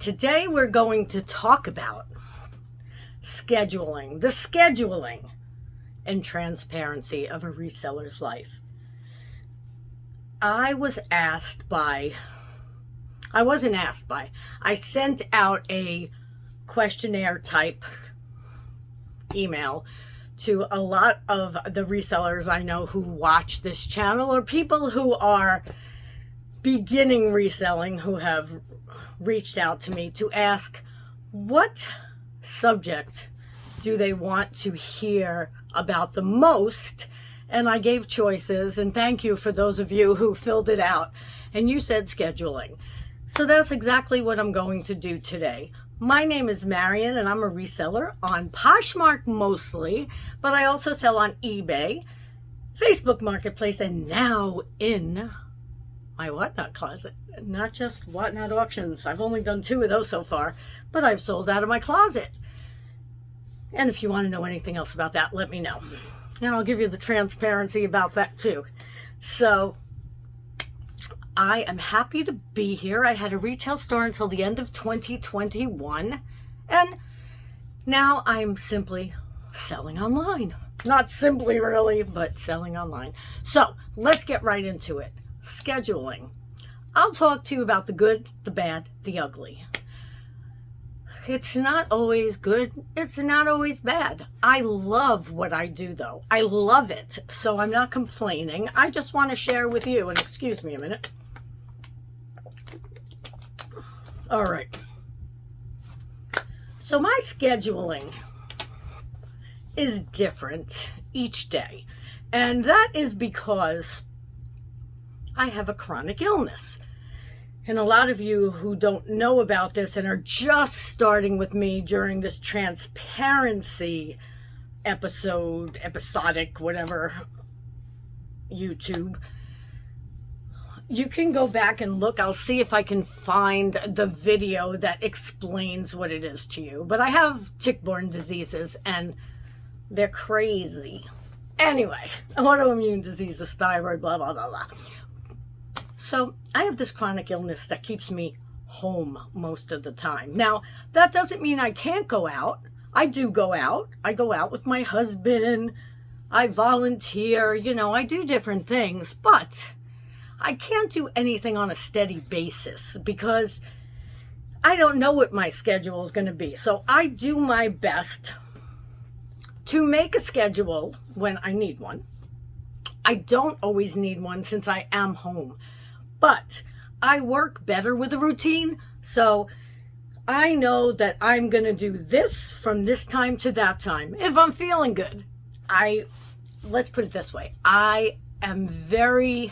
Today we're going to talk about scheduling, the scheduling and transparency of a reseller's life. I sent out a questionnaire type email to a lot of the resellers I know who watch this channel, or people who are beginning reselling who have reached out to me to ask what subject do they want to hear about the most. And I gave choices, and thank you for those of you who filled it out. And you said scheduling. So that's exactly what I'm going to do today. My name is Marion, and I'm a reseller on Poshmark mostly, but I also sell on eBay, Facebook Marketplace, and now in my Whatnot closet. Not just Whatnot auctions. I've only done 2 of those so far, but I've sold out of my closet. And if you want to know anything else about that, let me know. And I'll give you the transparency about that too. So I am happy to be here. I had a retail store until the end of 2021. And now I'm simply selling online. Not simply really, but selling online. So let's get right into it. Scheduling. I'll talk to you about the good, the bad, the ugly. It's not always good. It's not always bad. I love what I do, though. I love it. So I'm not complaining. I just want to share with you. And excuse me a minute. All right. So my scheduling is different each day. And that is because I have a chronic illness. And a lot of you who don't know about this and are just starting with me during this transparency episodic, whatever, YouTube, you can go back and look. I'll see if I can find the video that explains what it is to you. But I have tick-borne diseases and they're crazy. Anyway, autoimmune diseases, thyroid, blah, blah, blah, blah. So I have this chronic illness that keeps me home most of the time. Now, that doesn't mean I can't go out. I do go out. I go out with my husband. I volunteer. I do different things. But I can't do anything on a steady basis because I don't know what my schedule is going to be. So I do my best to make a schedule when I need one. I don't always need one since I am home. But I work better with a routine, so I know that I'm going to do this from this time to that time. If I'm feeling good, let's put it this way. I am very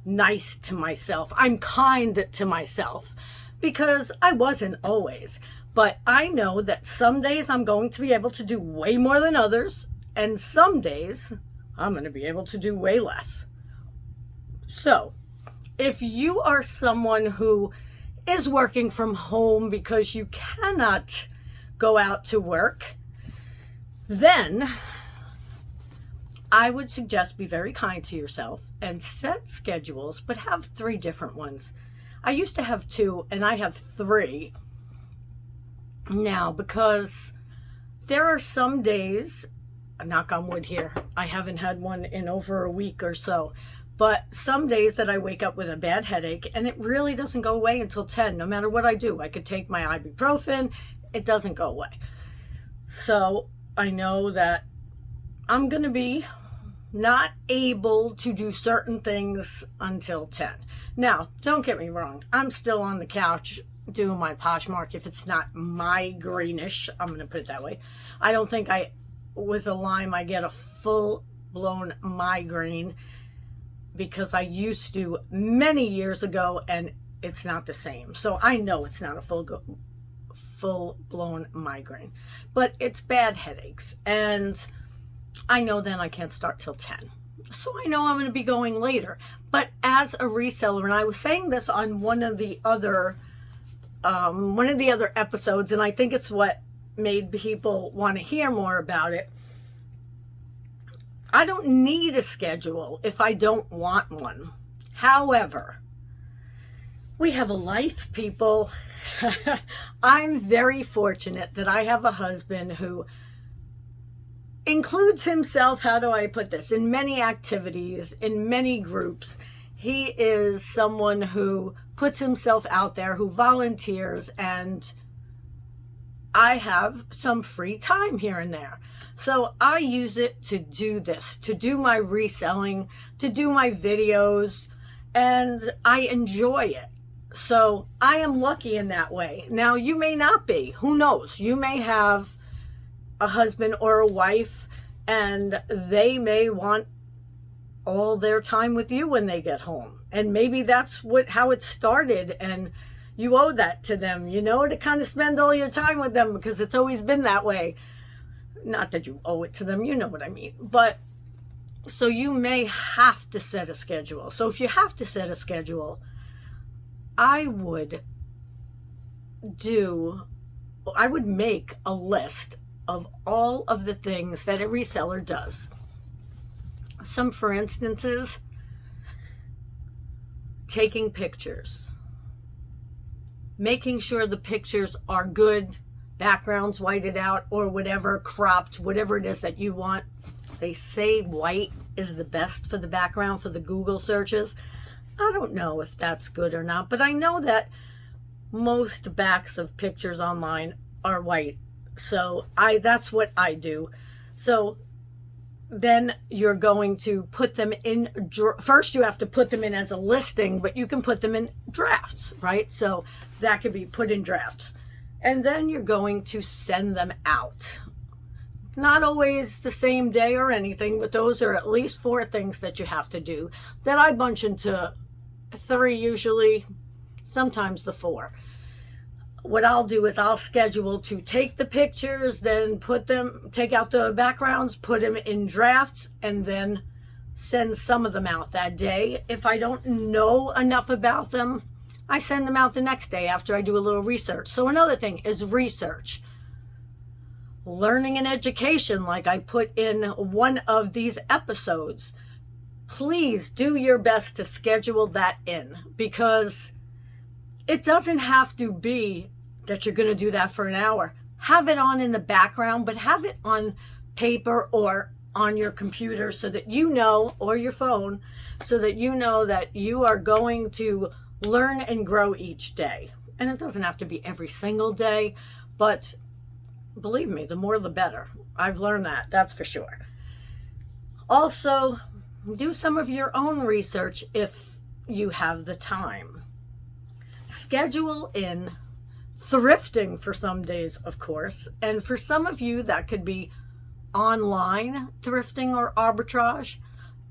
nice to myself. I'm kind to myself because I wasn't always. But I know that some days I'm going to be able to do way more than others, and some days I'm going to be able to do way less. So if you are someone who is working from home because you cannot go out to work, then I would suggest be very kind to yourself and set schedules, but have 3 different ones. I used to have 2 and I have 3 now because there are some days, knock on wood here, I haven't had one in over a week or so, but some days that I wake up with a bad headache and it really doesn't go away until 10, no matter what I do. I could take my ibuprofen, it doesn't go away. So I know that I'm going to be not able to do certain things until 10. Now, don't get me wrong. I'm still on the couch doing my Poshmark if it's not migraine-ish. I'm going to put it that way. I don't think with a Lyme, I get a full-blown migraine, because I used to many years ago, and it's not the same. So I know it's not a full-blown migraine, but it's bad headaches. And I know then I can't start till 10. So I know I'm going to be going later. But as a reseller, and I was saying this on one of the other episodes, and I think it's what made people want to hear more about it. I don't need a schedule if I don't want one. However, We have a life, people. I'm very fortunate that I have a husband who includes himself, how do I put this, in many activities, in many groups. He is someone who puts himself out there, who volunteers, and I have some free time here and there. So I use it to do this, to do my reselling, to do my videos, and I enjoy it. So I am lucky in that way. Now, you may not be. Who knows? You may have a husband or a wife, and they may want all their time with you when they get home. And maybe that's how it started, and you owe that to them, to kind of spend all your time with them, because it's always been that way. Not that you owe it to them, you know what I mean. But so you may have to set a schedule. So if you have to set a schedule, I would make a list of all of the things that a reseller does. Some, for instances, taking pictures, making sure the pictures are good, backgrounds whited out or whatever, cropped, whatever it is that you want. They say white is the best for the background for the Google searches. I don't know if that's good or not, but I know that most backs of pictures online are white. So that's what I do. So then you're going to put them in, first you have to put them in as a listing, but you can put them in drafts, right? So that could be put in drafts. And then you're going to send them out. Not always the same day or anything, but those are at least 4 things that you have to do, that I bunch into 3 usually, sometimes the 4. What I'll do is I'll schedule to take the pictures, then take out the backgrounds, put them in drafts, and then send some of them out that day. If I don't know enough about them, I send them out the next day after I do a little research. So another thing is research. Learning and education, like I put in one of these episodes. Please do your best to schedule that in, because it doesn't have to be that you're going to do that for an hour. Have it on in the background, but have it on paper or on your computer so that you know, or your phone, so that you know that you are going to learn and grow each day. And it doesn't have to be every single day, but believe me, the more the better. I've learned that's for sure. Also, do some of your own research if you have the time. Schedule in thrifting for some days, of course, and for some of you that could be online thrifting or arbitrage,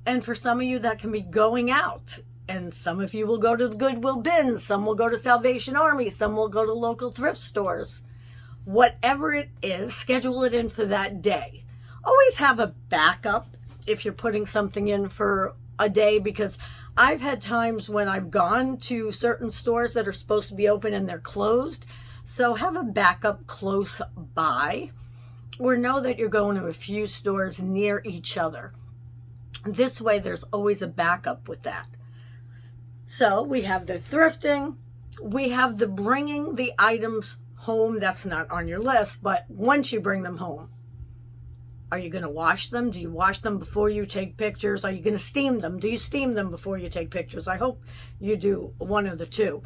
and for some of you that can be going out, and some of you will go to the Goodwill bins, some will go to Salvation Army, some will go to local thrift stores. Whatever it is, schedule it in for that day. Always have a backup if you're putting something in for a day, because I've had times when I've gone to certain stores that are supposed to be open and they're closed. So have a backup close by, or know that you're going to a few stores near each other. This way there's always a backup with that. So we have the thrifting, we have the bringing the items home. That's not on your list, but once you bring them home, are you going to wash them? Do you wash them before you take pictures? Are you going to steam them? Do you steam them before you take pictures? I hope you do one of the two.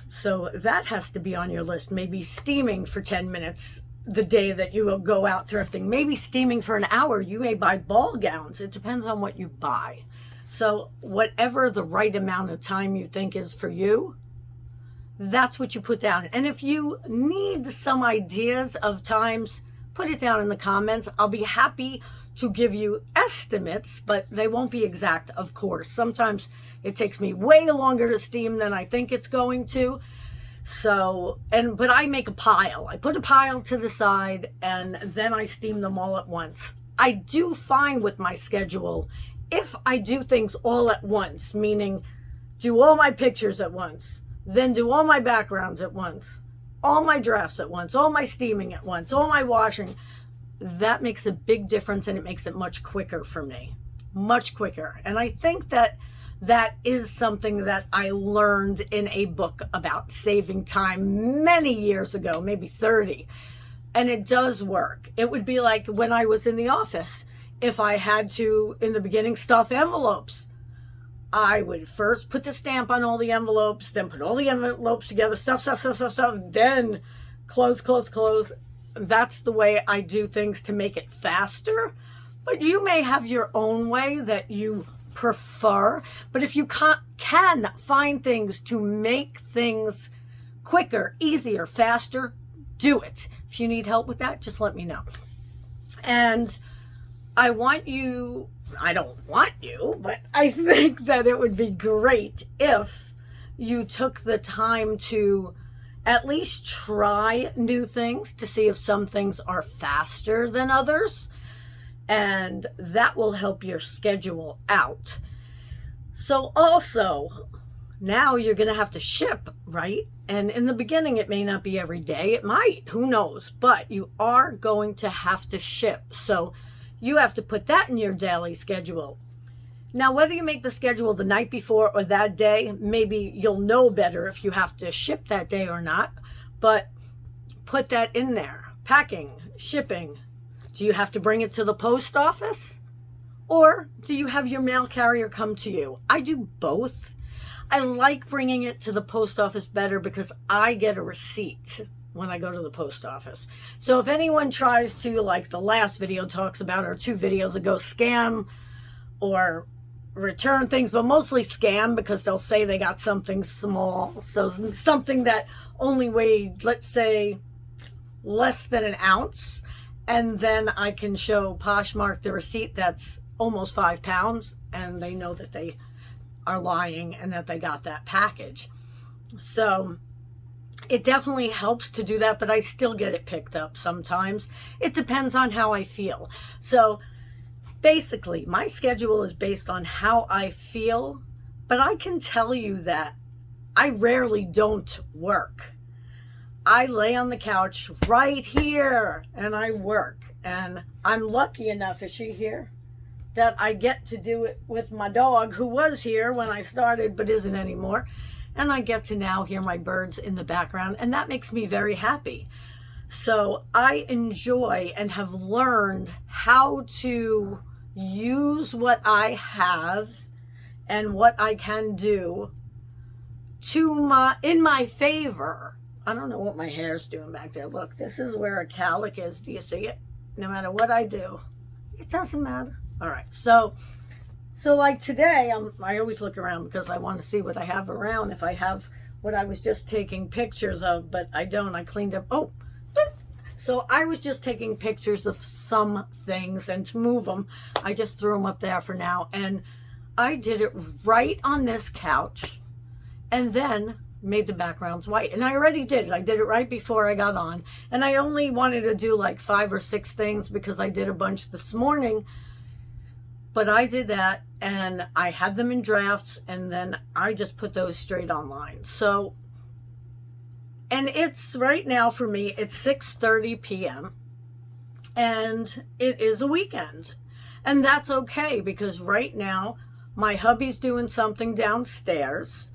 So that has to be on your list. Maybe steaming for 10 minutes the day that you will go out thrifting. Maybe steaming for an hour. You may buy ball gowns. It depends on what you buy. So whatever the right amount of time you think is for you, that's what you put down. And if you need some ideas of times, put it down in the comments. I'll be happy to give you estimates, but they won't be exact, of course. Sometimes it takes me way longer to steam than I think it's going to. So, but I make a pile. I put a pile to the side and then I steam them all at once. I do find with my schedule, if I do things all at once, meaning do all my pictures at once, then do all my backgrounds at once, all my drafts at once, all my steaming at once, all my washing, that makes a big difference and it makes it much quicker for me. much quicker. And I think that that is something that I learned in a book about saving time many years ago, maybe 30. And it does work. It would be like when I was in the office. If I had to, in the beginning, stuff envelopes, I would first put the stamp on all the envelopes, then put all the envelopes together, stuff, then close. That's the way I do things to make it faster. But you may have your own way that you prefer. But if you can find things to make things quicker, easier, faster, do it. If you need help with that, just let me know. And I don't want you, but I think that it would be great if you took the time to at least try new things to see if some things are faster than others. And that will help your schedule out. So also, now you're going to have to ship, right? And in the beginning, it may not be every day. It might, who knows? But you are going to have to ship. So you have to put that in your daily schedule. Now, whether you make the schedule the night before or that day, maybe you'll know better if you have to ship that day or not. But put that in there. Packing, shipping. Do you have to bring it to the post office? Or do you have your mail carrier come to you? I do both. I like bringing it to the post office better because I get a receipt when I go to the post office. So if anyone tries to, like the last video talks about, or 2 videos ago, scam or return things, but mostly scam because they'll say they got something small. So something that only weighed, let's say, less than an ounce. And then I can show Poshmark the receipt that's almost 5 pounds, and they know that they are lying and that they got that package. So it definitely helps to do that, but I still get it picked up sometimes. It depends on how I feel. So basically, my schedule is based on how I feel, but I can tell you that I rarely don't work. I lay on the couch right here and I work. And I'm lucky enough, is she here? That I get to do it with my dog, who was here when I started but isn't anymore. And I get to now hear my birds in the background, and that makes me very happy. So I enjoy and have learned how to use what I have and what I can do in my favor. I don't know what my hair's doing back there. Look, this is where a cowlick is. Do you see it? No matter what I do, it doesn't matter. All right. So like today, I always look around because I want to see what I have around. If I have what I was just taking pictures of, but I don't. I cleaned up. Oh, so I was just taking pictures of some things, and to move them, I just threw them up there for now. And I did it right on this couch, and then made the backgrounds white. And I already did it. I did it right before I got on. And I only wanted to do like 5 or 6 things because I did a bunch this morning. But I did that, and I had them in drafts, and then I just put those straight online. So, and it's right now for me, it's 6:30 p.m. and it is a weekend. And that's okay because right now my hubby's doing something downstairs,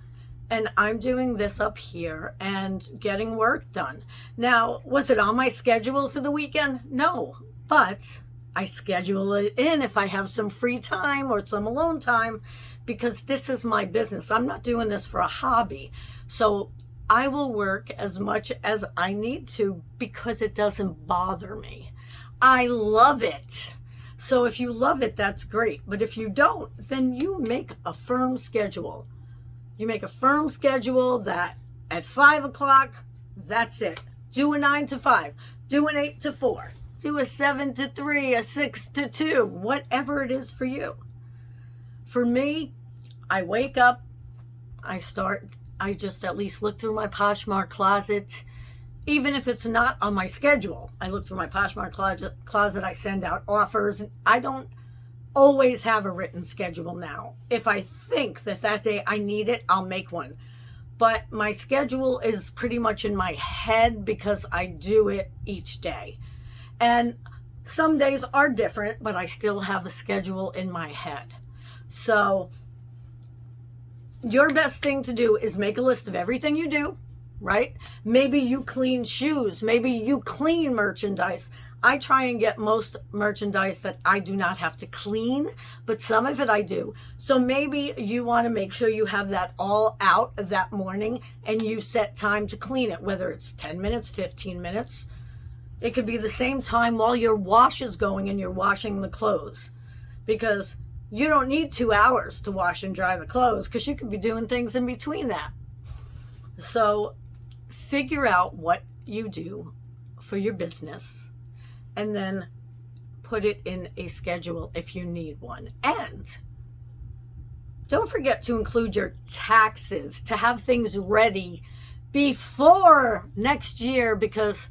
and I'm doing this up here and getting work done. Now, was it on my schedule for the weekend? No, but I schedule it in if I have some free time or some alone time, because this is my business. I'm not doing this for a hobby. So I will work as much as I need to because it doesn't bother me. I love it. So if you love it, that's great. But if you don't, then you make a firm schedule. You make a firm schedule that at 5 o'clock, that's it. Do a 9 to 5, do an 8 to 4, do a 7 to 3, a 6 to 2, whatever it is for you. For me, I wake up, I just at least look through my Poshmark closet. Even if it's not on my schedule, I look through my Poshmark closet, I send out offers. I don't always have a written schedule now. If I think that day I need it, I'll make one. But my schedule is pretty much in my head because I do it each day. And Some days are different, but I still have a schedule in my head. So your best thing to do is make a list of everything you do, right? Maybe you clean shoes. Maybe you clean merchandise. I try and get most merchandise that I do not have to clean, but some of it I do. So maybe you want to make sure you have that all out that morning and you set time to clean it, whether it's 10 minutes, 15 minutes. It could be the same time while your wash is going and you're washing the clothes, because you don't need 2 hours to wash and dry the clothes, because you could be doing things in between that. So figure out what you do for your business and then put it in a schedule if you need one. And don't forget to include your taxes, to have things ready before next year, because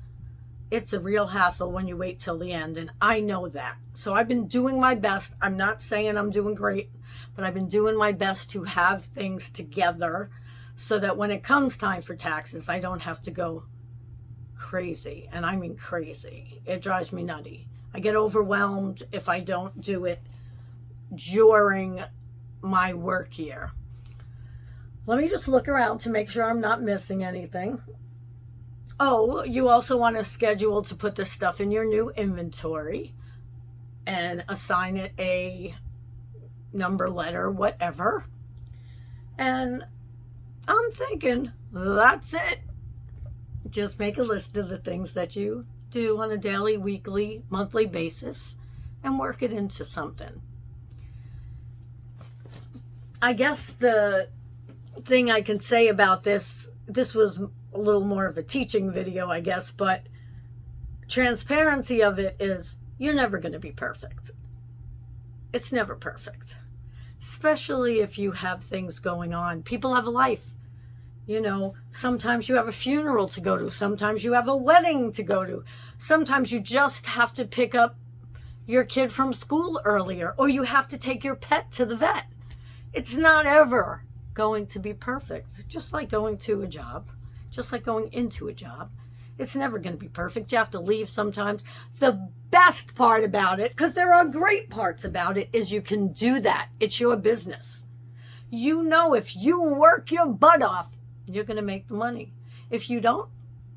it's a real hassle when you wait till the end, and I know that. So I've been doing my best. I'm not saying I'm doing great, but I've been doing my best to have things together so that when it comes time for taxes, I don't have to go crazy. And I mean crazy. It drives me nutty. I get overwhelmed if I don't do it during my work year. Let me just look around to make sure I'm not missing anything. Oh, you also want to schedule to put this stuff in your new inventory and assign it a number, letter, whatever. And I'm thinking that's it. Just make a list of the things that you do on a daily, weekly, monthly basis and work it into something. I guess the thing I can say about this was a little more of a teaching video, I guess, but transparency of it is you're never going to be perfect. It's never perfect, especially if you have things going on. People have a life. You know, sometimes you have a funeral to go to. Sometimes you have a wedding to go to. Sometimes you just have to pick up your kid from school earlier, or you have to take your pet to the vet. It's not ever going to be perfect. Just like going to a job, just like going into a job. It's never going to be perfect. You have to leave sometimes. The best part about it, because there are great parts about it, is you can do that. It's your business. You know, if you work your butt off, you're going to make the money. If you don't,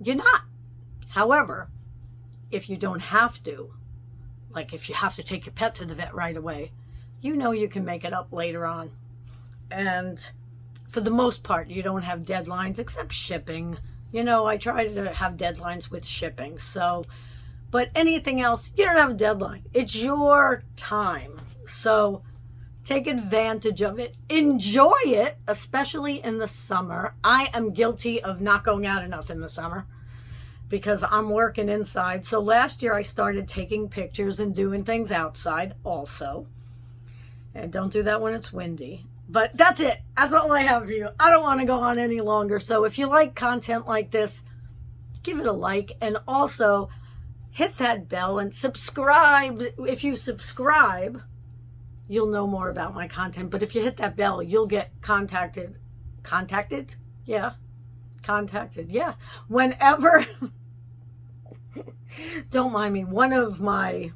you're not. However, if you don't have to, like if you have to take your pet to the vet right away, you know you can make it up later on. And for the most part, you don't have deadlines except shipping. You know, I try to have deadlines with shipping. So, but anything else, you don't have a deadline. It's your time. So take advantage of it. Enjoy it, especially in the summer. I am guilty of not going out enough in the summer because I'm working inside. So last year I started taking pictures and doing things outside also. And don't do that when it's windy. But that's it. That's all I have for you. I don't want to go on any longer. So if you like content like this, give it a like. And also hit that bell and subscribe. If you subscribe, you'll know more about my content. But if you hit that bell, you'll get contacted. Contacted? Yeah. Contacted. Yeah. Whenever. Don't mind me. One of my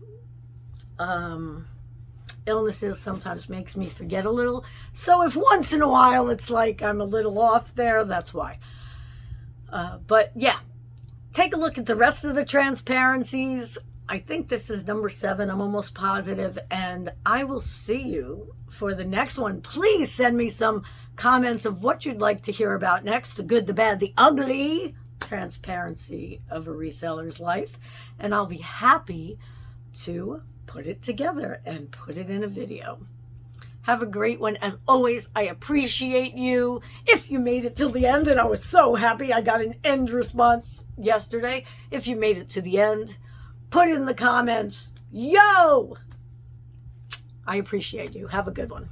illnesses sometimes makes me forget a little. So if once in a while it's like I'm a little off there, that's why. But yeah, take a look at the rest of the transparencies. I think this is number 7. I'm almost positive. And I will see you for the next one. Please send me some comments of what you'd like to hear about next. The good, the bad, the ugly transparency of a reseller's life. And I'll be happy to put it together and put it in a video. Have a great one. As always, I appreciate you. If you made it till the end, and I was so happy I got an end response yesterday. If you made it to the end, put in the comments, yo! I appreciate you. Have a good one.